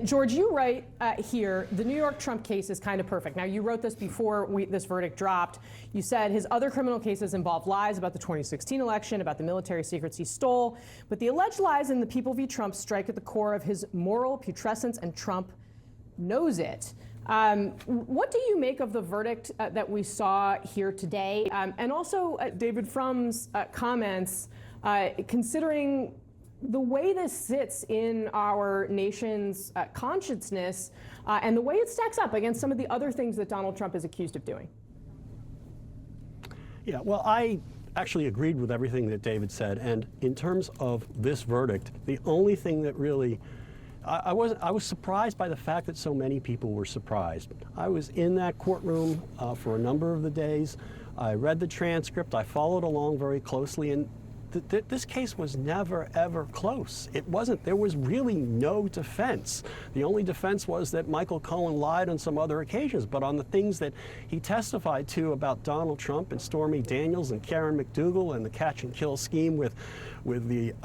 George, you write here, the New York Trump case is kind of perfect. Now, you wrote this before this verdict dropped. You said his other criminal cases involve lies about the 2016 election, about the military secrets he stole. But the alleged lies in the People v. Trump strike at the core of his moral putrescence, and Trump knows it. What do you make of the verdict that we saw here today? And also David Frum's comments, considering the way this sits in our nation's consciousness and the way it stacks up against some of the other things that Donald Trump is accused of doing. Yeah, well, I actually agreed with everything that David said. And in terms of this verdict, the only thing that really, I was surprised by the fact that so many people were surprised. I was in that courtroom for a number of the days. I read the transcript. I followed along very closely. And this case was never, ever close. It wasn't. There was really no defense. The only defense was that Michael Cohen lied on some other occasions, but on the things that he testified to about Donald Trump and Stormy Daniels and Karen McDougal and the catch and kill scheme with the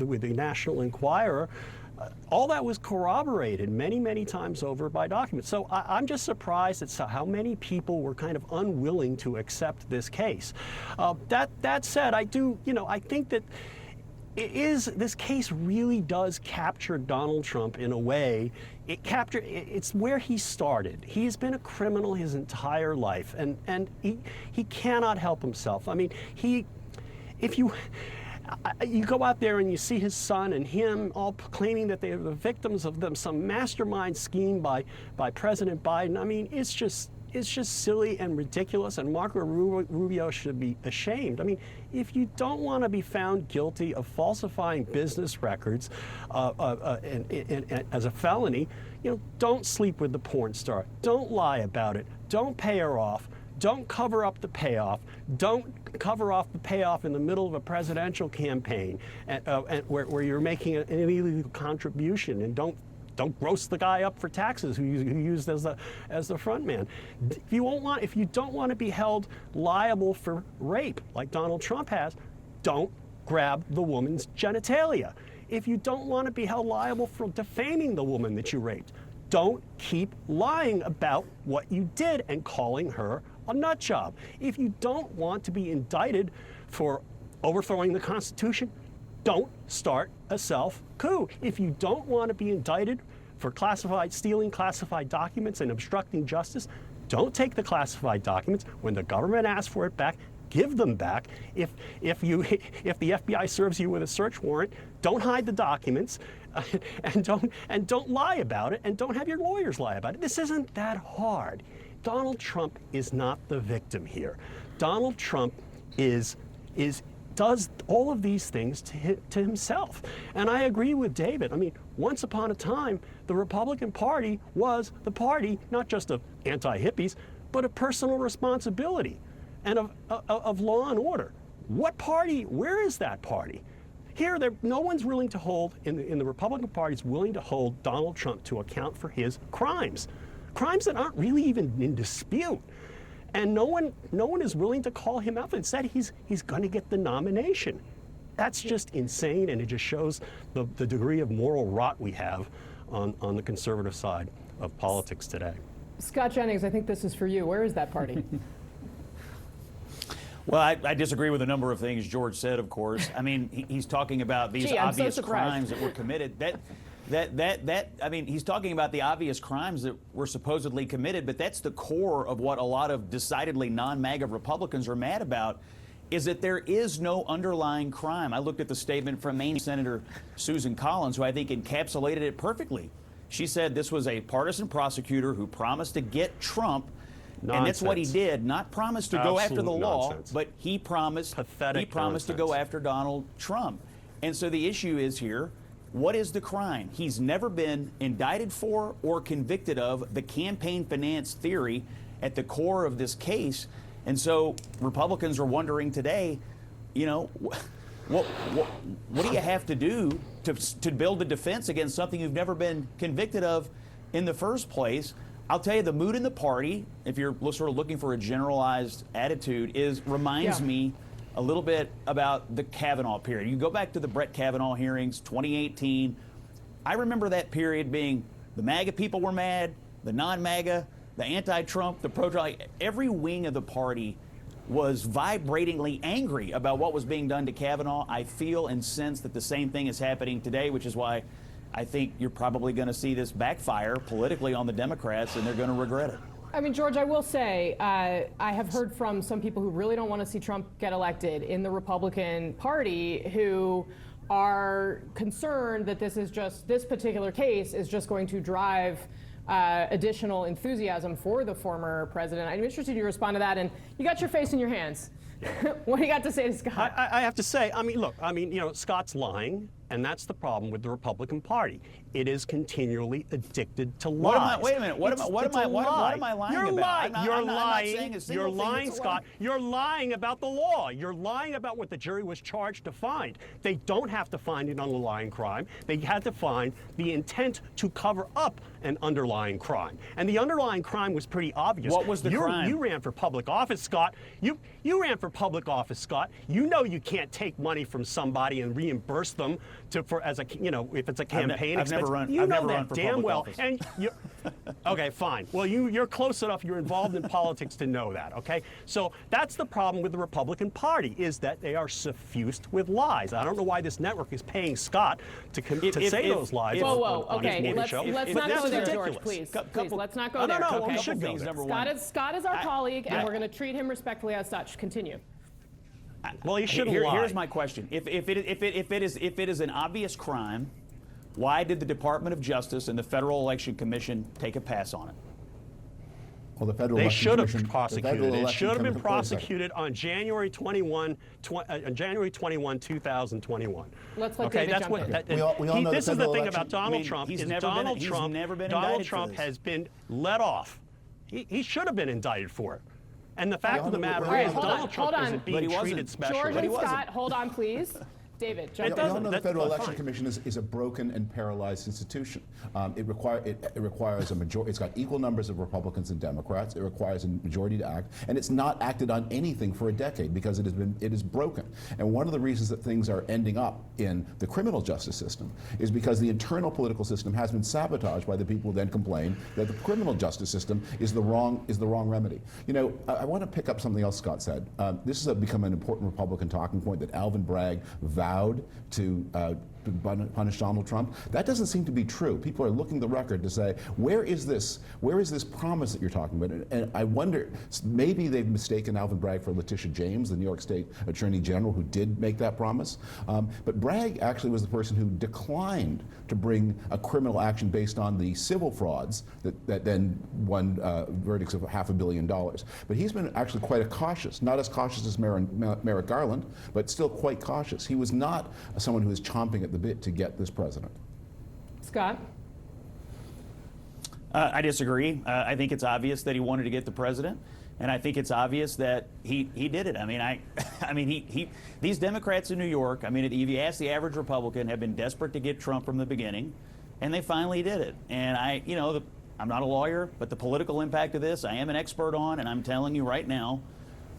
National Enquirer, all that was corroborated many, many times over by documents. So I'm just surprised at how many people were kind of unwilling to accept this case. That said, I think that this case really does capture Donald Trump in a way. It's where he started. He's been a criminal his entire life, and he cannot help himself. I mean, you go out there and you see his son and him all claiming that they are the victims of some mastermind scheme by President Biden. I mean, it's just silly and ridiculous, and Marco Rubio should be ashamed. I mean, if you don't want to be found guilty of falsifying business records as a felony, don't sleep with the porn star. Don't lie about it. Don't pay her off. Don't cover up the payoff. Don't cover off the payoff in the middle of a presidential campaign where you're making an illegal contribution, and don't gross the guy up for taxes who used as the front man. If you don't want to be held liable for rape like Donald Trump has, don't grab the woman's genitalia. If you don't want to be held liable for defaming the woman that you raped, don't keep lying about what you did and calling her a nut job. If you don't want to be indicted for overthrowing the Constitution, don't start a self-coup. If you don't want to be indicted for stealing classified documents and obstructing justice, don't take the classified documents. When the government asks for it back, give them back. If the FBI serves you with a search warrant, don't hide the documents, and don't lie about it, and don't have your lawyers lie about it. This isn't that hard. Donald Trump is not the victim here. Donald Trump does all of these things to himself. And I agree with David. I mean, once upon a time, the Republican Party was the party not just of anti-hippies, but of personal responsibility and of law and order. What party? Where is that party? Here, no one's willing to hold, in the Republican Party, is willing to hold Donald Trump to account for his crimes that aren't really even in dispute. And no one is willing to call him out. Instead, he's going to get the nomination. That's just insane, and it just shows the degree of moral rot we have on the conservative side of politics today. Scott Jennings, I think this is for you. Where is that party? Well, I disagree with a number of things George said, of course. I mean, he's talking about these obvious crimes that were committed. I mean, he's talking about the obvious crimes that were supposedly committed, but that's the core of what a lot of decidedly non-MAGA Republicans are mad about, is that there is no underlying crime. I looked at the statement from Maine Senator Susan Collins, who I think encapsulated it perfectly. She said this was a partisan prosecutor who promised to get Trump. Nonsense. And that's what he did. Not promise to go after the law, but he promised to go after Donald Trump. And so the issue is here, what is the crime? He's never been indicted for or convicted of the campaign finance theory at the core of this case. And so Republicans are wondering today, what do you have to do to build a defense against something you've never been convicted of in the first place? I'll tell you, the mood in the party, if you're sort of looking for a generalized attitude, reminds me a little bit about the Kavanaugh period. You go back to the Brett Kavanaugh hearings, 2018. I remember that period being the MAGA people were mad, the non-MAGA, the anti-Trump, the pro-Trump. Every wing of the party was vibratingly angry about what was being done to Kavanaugh. I feel and sense that the same thing is happening today, which is why I think you're probably going to see this backfire politically on the Democrats, and they're going to regret it. I mean, George, I will say, I have heard from some people who really don't want to see Trump get elected in the Republican Party who are concerned that this particular case is just going to drive additional enthusiasm for the former president. I'm interested you respond to that, and you got your face in your hands. What do you got to say to Scott? I have to say, I mean, look, Scott's lying, and that's the problem with the Republican Party. It is continually addicted to lies. Wait a minute. What am I lying You're about? Lying. You're lying, Scott. You're lying about the law. You're lying about what the jury was charged to find. They don't have to find an underlying crime. They had to find the intent to cover up an underlying crime. And the underlying crime was pretty obvious. What was the crime? You ran for public office, Scott. You ran for public office, Scott. You know you can't take money from somebody and reimburse them if it's a campaign expense. You know that damn well. And okay, fine. Well, you're close enough. You're involved in politics to know that. Okay, so that's the problem with the Republican Party, is that they are suffused with lies. I don't know why this network is paying Scott to say those lies. Whoa, on his okay. morning show. Let's not go there, ridiculous. George. Please, let's not go there. No, okay? we should go there. Scott is our colleague, and we're going to treat him respectfully as such. Continue. Well, he shouldn't lie. Here's my question: If it is an obvious crime, why did the Department of Justice and the Federal Election Commission take a pass on it? Well, the Federal They Election should have Commission- prosecuted the it. Federal It should have been Election Commission- prosecuted on January 21, 2021. Let's let okay, David that's jump what. in. That, We all know this the is the federal thing election- about Donald I mean, Trump. he's Is never Donald been- he's Trump. never been Donald indicted for Trump this. has been let off. He should have been indicted for it. And the fact of the matter All right, is, hold Donald on, Trump hold on. isn't But being he wasn't. treated specially. George But he and wasn't. Scott, hold on, please. David, jump It in. We all doesn't- know the that's Federal fine. Election Commission is a broken and paralyzed institution. It requires a majority. It's got equal numbers of Republicans and Democrats. It requires a majority to act, and it's not acted on anything for a decade because it is broken. And one of the reasons that things are ending up in the criminal justice system is because the internal political system has been sabotaged by the people who then complain that the criminal justice system is the wrong remedy. You know, I want to pick up something else Scott said. This has become an important Republican talking point that Alvin Bragg vowed to punish Donald Trump. That doesn't seem to be true. People are looking at the record to say, where is this promise that you're talking about? And I wonder, maybe they've mistaken Alvin Bragg for Letitia James, the New York State Attorney General, who did make that promise. But Bragg actually was the person who declined to bring a criminal action based on the civil frauds that then won verdicts of $500 million. But he's been actually quite cautious, not as cautious as Merrick Garland, but still quite cautious. He was not someone who was chomping at the bit to get this president. Scott? I disagree. I think it's obvious that he wanted to get the president, and I think it's obvious that he did it. I mean, these Democrats in New York, I mean, if you ask the average Republican, have been desperate to get Trump from the beginning, and they finally did it. And I'm not a lawyer, but the political impact of this, I am an expert on, and I'm telling you right now,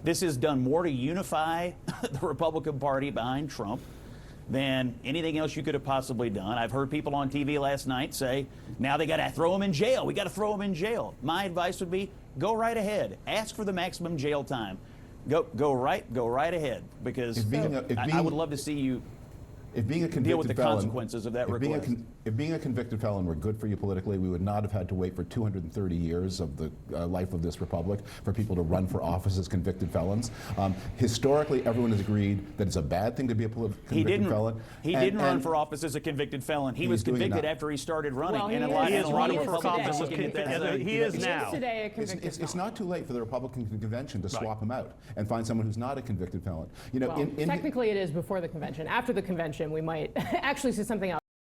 this has done more to unify the Republican Party behind Trump than anything else you could have possibly done. I've heard people on TV last night say, now they got to throw him in jail. We got to throw him in jail. My advice would be, go right ahead. Ask for the maximum jail time. Go right ahead, because I would love to see you If being a convicted deal with the felon, consequences of that request. If being a convicted felon were good for you politically, we would not have had to wait for 230 years of the life of this republic for people to run for office as convicted felons. Historically, everyone has agreed that it's a bad thing to be a convicted felon. He didn't run for office as a convicted felon. He was convicted after he started running. Well, and he a lot of is Republicans today. looking at that. He is now. Today a convicted It's felon. not too late for the Republican convention to swap him out and find someone who's not a convicted felon. You know, Well, technically it is before the convention. After the convention, we might actually see something else.